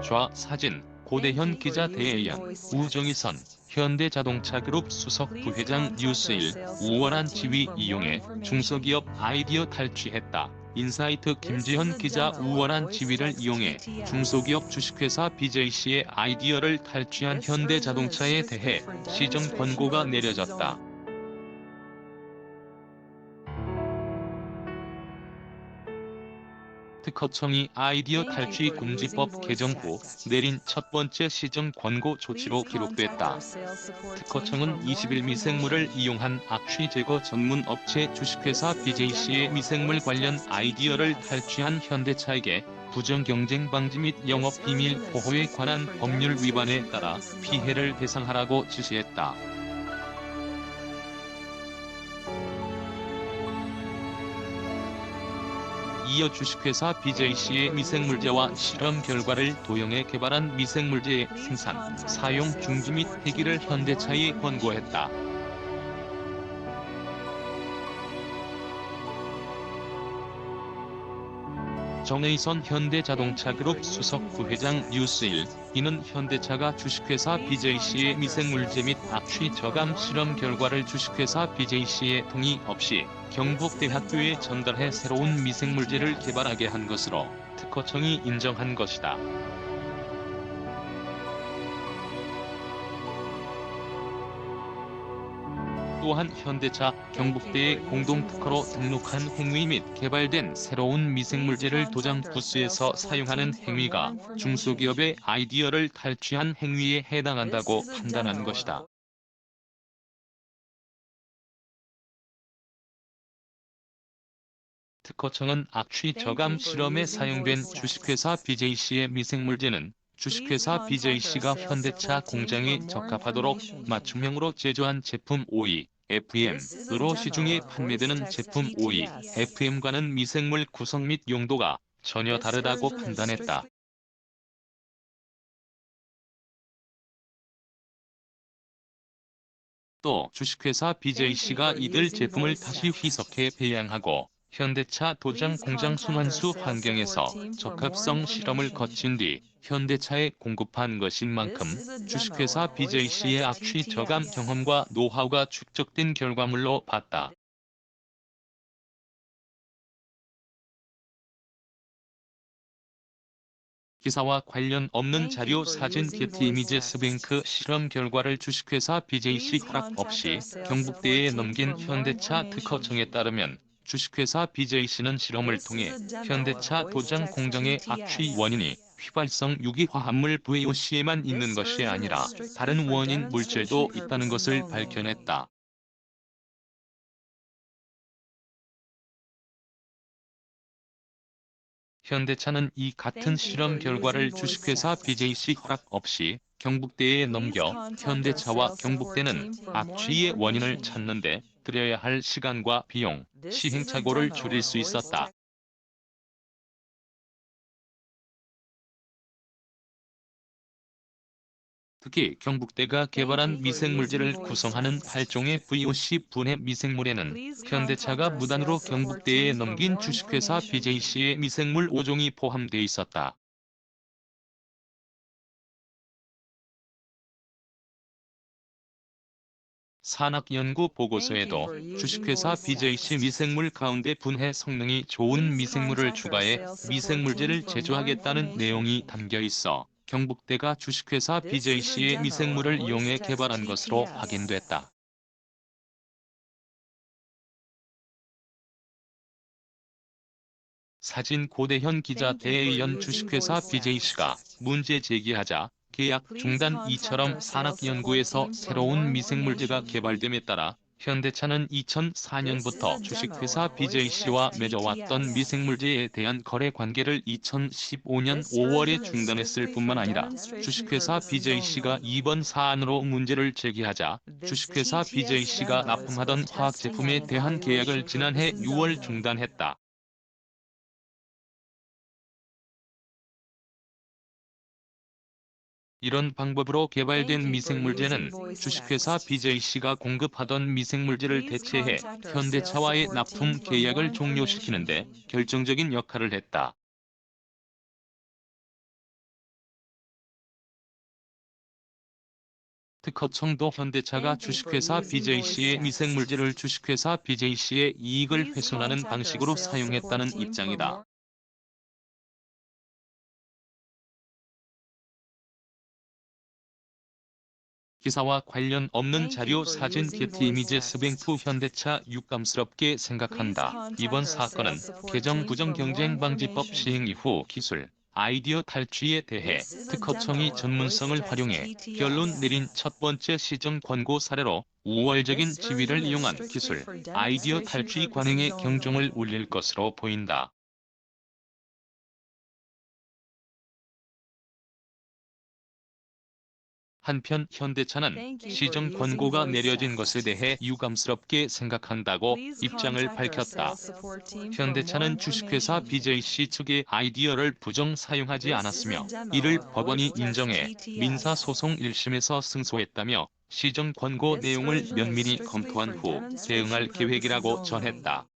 좌사진 고대현 기자 대의연 우정희선 현대자동차그룹 수석 부회장 뉴스일 우월한 지위 이용해 중소기업 아이디어 탈취했다. 인사이트 김지현 기자 우월한 지위를 이용해 중소기업 주식회사 BJC의 아이디어를 탈취한 현대자동차에 대해 시정 권고가 내려졌다. 특허청이 아이디어 탈취 금지법 개정 후 내린 첫 번째 시정 권고 조치로 기록됐다. 특허청은 20일 미생물을 이용한 악취 제거 전문 업체 주식회사 BJC의 미생물 관련 아이디어를 탈취한 현대차에게 부정경쟁 방지 및 영업비밀 보호에 관한 법률 위반에 따라 피해를 배상하라고 지시했다. 이어 주식회사 BJC의 미생물제와 실험 결과를 도용해 개발한 미생물제의 생산, 사용 중지 및 폐기를 현대차에 권고했다. 정의선 현대자동차그룹 수석 부회장 뉴스일 이는 현대차가 주식회사 BJC의 미생물제 및 악취 저감 실험 결과를 주식회사 BJC의 동의 없이 경북대학교에 전달해 새로운 미생물제를 개발하게 한 것으로 특허청이 인정한 것이다. 또한 현대차, 경북대의 공동특허로 등록한 행위 및 개발된 새로운 미생물제를 도장 부스에서 사용하는 행위가 중소기업의 아이디어를 탈취한 행위에 해당한다고 판단한 것이다. 특허청은 악취 저감 실험에 사용된 주식회사 BJC의 미생물제는 주식회사 BJC가 현대차 공장에 적합하도록 맞춤형으로 제조한 제품 OE, FM으로 시중에 판매되는 제품 OE, FM과는 미생물 구성 및 용도가 전혀 다르다고 판단했다. 또 주식회사 BJC가 이들 제품을 다시 희석해 배양하고 현대차 도장 공장 순환수 환경에서 적합성 실험을 거친 뒤 현대차에 공급한 것인 만큼 주식회사 BJC의 악취 저감 경험과 노하우가 축적된 결과물로 봤다. 기사와 관련 없는 자료 사진 게티 이미지스 뱅크 실험 결과를 주식회사 BJC 허락 없이 경북대에 넘긴 현대차 특허청에 따르면 주식회사 BJC는 실험을 통해 현대차 도장 공정의 악취 원인이 휘발성 유기화합물 VOC에만 있는 것이 아니라 다른 원인 물질도 있다는 것을 밝혀냈다. 현대차는 이 같은 실험 결과를 주식회사 BJC 허락 없이 경북대에 넘겨 현대차와 경북대는 악취의 원인을 찾는 데 들여야 할 시간과 비용, 시행착오를 줄일 수 있었다. 특히 경북대가 개발한 미생물제를 구성하는 8종의 VOC 분해 미생물에는 현대차가 무단으로 경북대에 넘긴 주식회사 BJC의 미생물 5종이 포함돼 있었다. 산학연구 보고서에도 주식회사 BJC 미생물 가운데 분해 성능이 좋은 미생물을 추가해 미생물제를 제조하겠다는 내용이 담겨 있어 경북대가 주식회사 BJC의 미생물을 이용해 개발한 것으로 확인됐다. 사진 고대현 기자 대의연 주식회사 BJC가 문제 제기하자 계약 중단 이처럼 산학연구에서 새로운 미생물제가 개발됨에 따라 현대차는 2004년부터 주식회사 BJC와 맺어왔던 미생물제에 대한 거래 관계를 2015년 5월에 중단했을 뿐만 아니라 주식회사 BJC가 이번 사안으로 문제를 제기하자 주식회사 BJC가 납품하던 화학제품에 대한 계약을 지난해 6월 중단했다. 이런 방법으로 개발된 미생물제는 주식회사 BJC가 공급하던 미생물제를 대체해 현대차와의 납품 계약을 종료시키는 데 결정적인 역할을 했다. 특허청도 현대차가 주식회사 BJC의 미생물제를 주식회사 BJC의 이익을 훼손하는 방식으로 사용했다는 입장이다. 기사와 관련 없는 자료 사진 게티 이미지 스뱅프 현대차 유감스럽게 생각한다. 이번 사건은 개정 부정경쟁방지법 시행 이후 기술, 아이디어 탈취에 대해 특허청이 전문성을 활용해 결론 내린 첫 번째 시정 권고 사례로 우월적인 지위를 이용한 기술, 아이디어 탈취 관행에 경종을 울릴 것으로 보인다. 한편 현대차는 시정 권고가 내려진 것에 대해 유감스럽게 생각한다고 입장을 밝혔다. 현대차는 주식회사 BJC 측의 아이디어를 부정 사용하지 않았으며 이를 법원이 인정해 민사소송 1심에서 승소했다며 시정 권고 내용을 면밀히 검토한 후 대응할 계획이라고 전했다.